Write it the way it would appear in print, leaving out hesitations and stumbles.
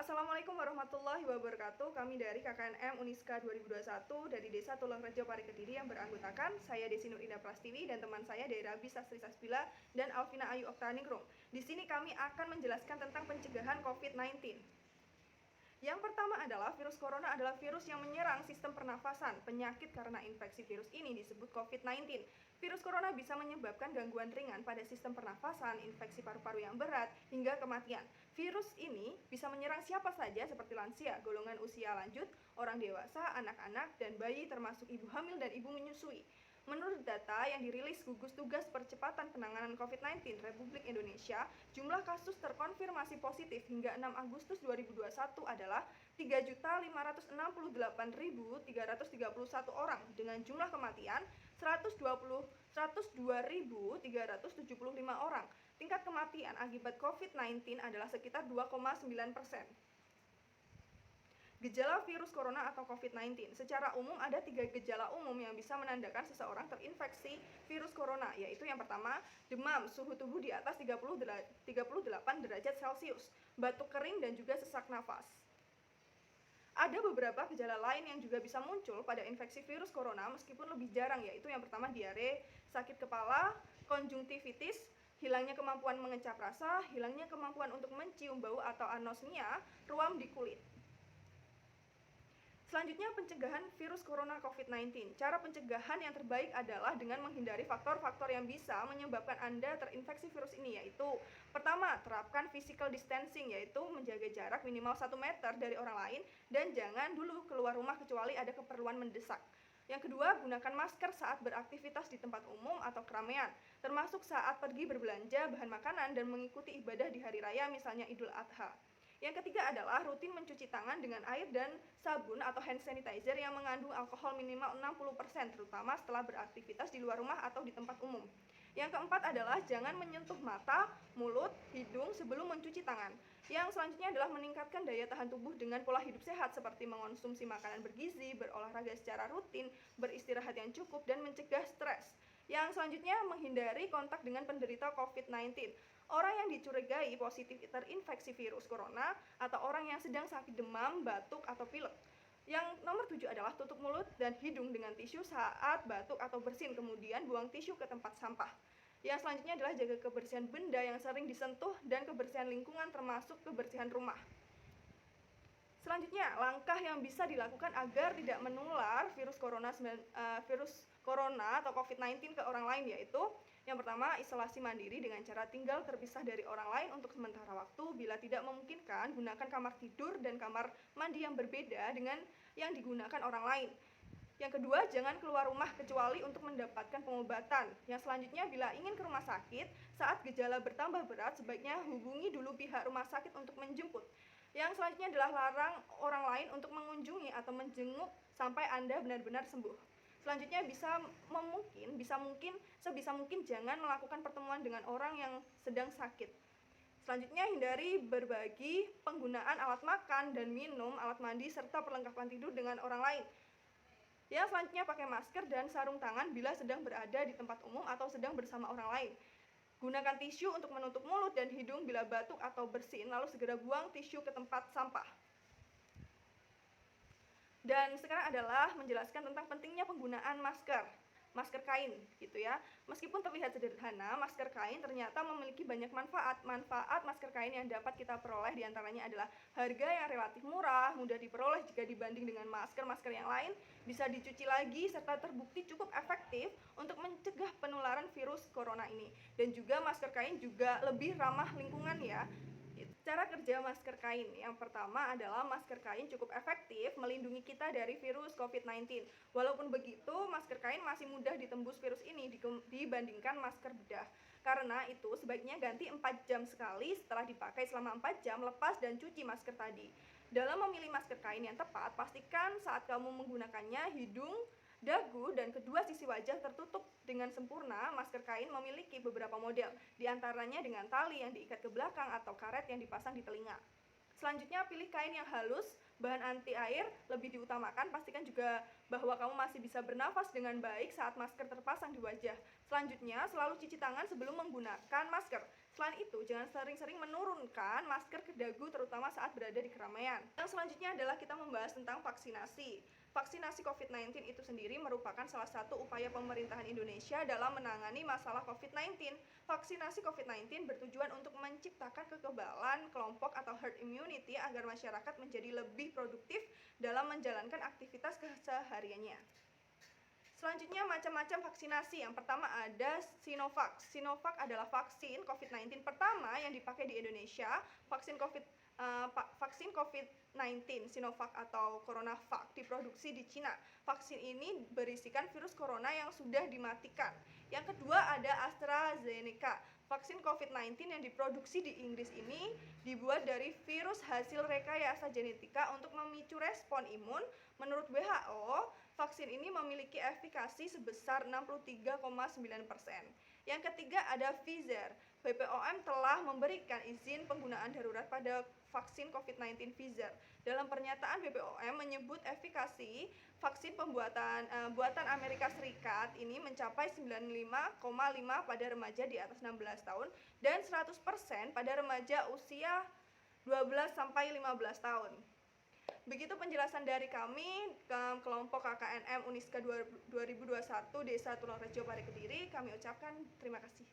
Assalamualaikum warahmatullahi wabarakatuh. Kami dari KKNM Uniska 2021 dari Desa Tulangrejo Pari Kediri yang beranggotakan saya Desi Nur Indah Prastiwi dan teman saya dari Rabi Sastri Sasbila dan Alvina Ayu Oktaningrum. Di sini kami akan menjelaskan tentang pencegahan COVID-19. Yang pertama adalah virus corona adalah virus yang menyerang sistem pernafasan. Penyakit karena infeksi virus ini disebut COVID-19. Virus corona bisa menyebabkan gangguan ringan pada sistem pernafasan, infeksi paru-paru yang berat, hingga kematian. Virus ini bisa menyerang siapa saja seperti lansia, golongan usia lanjut, orang dewasa, anak-anak, dan bayi termasuk ibu hamil dan ibu menyusui. Menurut data yang dirilis Gugus Tugas Percepatan Penanganan COVID-19 Republik Indonesia, jumlah kasus terkonfirmasi positif hingga 6 Agustus 2021 adalah 3.568.331 orang dengan jumlah kematian 102.375 orang. Tingkat kematian akibat COVID-19 adalah sekitar 2,9%. Gejala virus corona atau COVID-19. Secara umum ada 3 gejala umum yang bisa menandakan seseorang terinfeksi virus corona, yaitu yang pertama, demam, suhu tubuh di atas 38 derajat Celcius, batuk kering dan juga sesak nafas. Ada beberapa gejala lain yang juga bisa muncul pada infeksi virus corona meskipun lebih jarang, yaitu yang pertama diare, sakit kepala, konjungtivitis, hilangnya kemampuan mengecap rasa, hilangnya kemampuan untuk mencium bau atau anosmia, ruam di kulit. Selanjutnya, pencegahan virus corona COVID-19. Cara pencegahan yang terbaik adalah dengan menghindari faktor-faktor yang bisa menyebabkan Anda terinfeksi virus ini, yaitu pertama, terapkan physical distancing, yaitu menjaga jarak minimal 1 meter dari orang lain dan jangan dulu keluar rumah kecuali ada keperluan mendesak. Yang kedua, gunakan masker saat beraktivitas di tempat umum atau keramaian, termasuk saat pergi berbelanja bahan makanan dan mengikuti ibadah di hari raya misalnya Idul Adha. Yang ketiga adalah rutin mencuci tangan dengan air dan sabun atau hand sanitizer yang mengandung alkohol minimal 60%, terutama setelah beraktivitas di luar rumah atau di tempat umum. Yang keempat adalah jangan menyentuh mata, mulut, hidung sebelum mencuci tangan. Yang selanjutnya adalah meningkatkan daya tahan tubuh dengan pola hidup sehat seperti mengonsumsi makanan bergizi, berolahraga secara rutin, beristirahat yang cukup, dan mencegah stres. Yang selanjutnya, menghindari kontak dengan penderita COVID-19. Orang yang dicurigai positif terinfeksi virus corona atau orang yang sedang sakit demam, batuk, atau pilek. Yang nomor 7 adalah tutup mulut dan hidung dengan tisu saat batuk atau bersin, kemudian buang tisu ke tempat sampah. Yang selanjutnya adalah jaga kebersihan benda yang sering disentuh dan kebersihan lingkungan termasuk kebersihan rumah. Selanjutnya, langkah yang bisa dilakukan agar tidak menular virus corona atau COVID-19 ke orang lain, yaitu yang pertama, isolasi mandiri dengan cara tinggal terpisah dari orang lain untuk sementara waktu. Bila tidak memungkinkan, gunakan kamar tidur dan kamar mandi yang berbeda dengan yang digunakan orang lain. Yang kedua, jangan keluar rumah kecuali untuk mendapatkan pengobatan. Yang selanjutnya, bila ingin ke rumah sakit, saat gejala bertambah berat, sebaiknya hubungi dulu pihak rumah sakit untuk menjemput. Yang selanjutnya adalah larang orang lain untuk mengunjungi atau menjenguk sampai Anda benar-benar sembuh. Selanjutnya sebisa mungkin jangan melakukan pertemuan dengan orang yang sedang sakit. Selanjutnya, hindari berbagi penggunaan alat makan dan minum, alat mandi, serta perlengkapan tidur dengan orang lain. Yang selanjutnya, pakai masker dan sarung tangan bila sedang berada di tempat umum atau sedang bersama orang lain. Gunakan tisu untuk menutup mulut dan hidung bila batuk atau bersin, lalu segera buang tisu ke tempat sampah. Dan sekarang adalah menjelaskan tentang pentingnya penggunaan masker kain gitu ya. Meskipun terlihat sederhana, masker kain ternyata memiliki banyak manfaat. Manfaat masker kain yang dapat kita peroleh diantaranya adalah harga yang relatif murah, mudah diperoleh jika dibanding dengan masker yang lain, bisa dicuci lagi, serta terbukti cukup efektif untuk mencegah penularan virus corona ini. Dan juga masker kain juga lebih ramah lingkungan ya. Cara kerja masker kain. Yang pertama adalah masker kain cukup efektif melindungi kita dari virus COVID-19. Walaupun begitu, masker kain masih mudah ditembus virus ini dibandingkan masker bedah. Karena itu, sebaiknya ganti 4 jam sekali setelah dipakai selama 4 jam, lepas dan cuci masker tadi. Dalam memilih masker kain yang tepat, pastikan saat kamu menggunakannya, hidung, dagu, dan kedua sisi wajah tertutup dengan sempurna. Masker kain memiliki beberapa model, diantaranya dengan tali yang diikat ke belakang atau karet yang dipasang di telinga. Selanjutnya, pilih kain yang halus, bahan anti air lebih diutamakan. Pastikan juga bahwa kamu masih bisa bernafas dengan baik saat masker terpasang di wajah. Selanjutnya, selalu cuci tangan sebelum menggunakan masker. Selain itu, jangan sering-sering menurunkan masker ke dagu terutama saat berada di keramaian. Yang selanjutnya adalah kita membahas tentang vaksinasi. Vaksinasi COVID-19 itu sendiri merupakan salah satu upaya pemerintahan Indonesia dalam menangani masalah COVID-19. Vaksinasi COVID-19 bertujuan untuk menciptakan kekebalan kelompok atau herd immunity agar masyarakat menjadi lebih produktif dalam menjalankan aktivitas kesehariannya. Selanjutnya macam-macam vaksinasi. Yang pertama ada Sinovac. Sinovac adalah vaksin COVID-19 pertama yang dipakai di Indonesia. Vaksin COVID-19 Sinovac atau CoronaVac diproduksi di Cina. Vaksin ini berisikan virus corona yang sudah dimatikan. Yang kedua ada AstraZeneca. Vaksin COVID-19 yang diproduksi di Inggris ini dibuat dari virus hasil rekayasa genetika untuk memicu respon imun. Menurut WHO, vaksin ini memiliki efikasi sebesar 63,9%. Yang ketiga ada Pfizer. BPOM telah memberikan izin penggunaan darurat pada vaksin COVID-19 Pfizer. Dalam pernyataan BPOM menyebut efikasi vaksin buatan Amerika Serikat ini mencapai 95,5 pada remaja di atas 16 tahun dan 100% pada remaja usia 12 sampai 15 tahun. Begitu penjelasan dari kami, kelompok KKNM Uniska 2021 Desa Tulung Rejo Pare Kediri. Kami ucapkan terima kasih.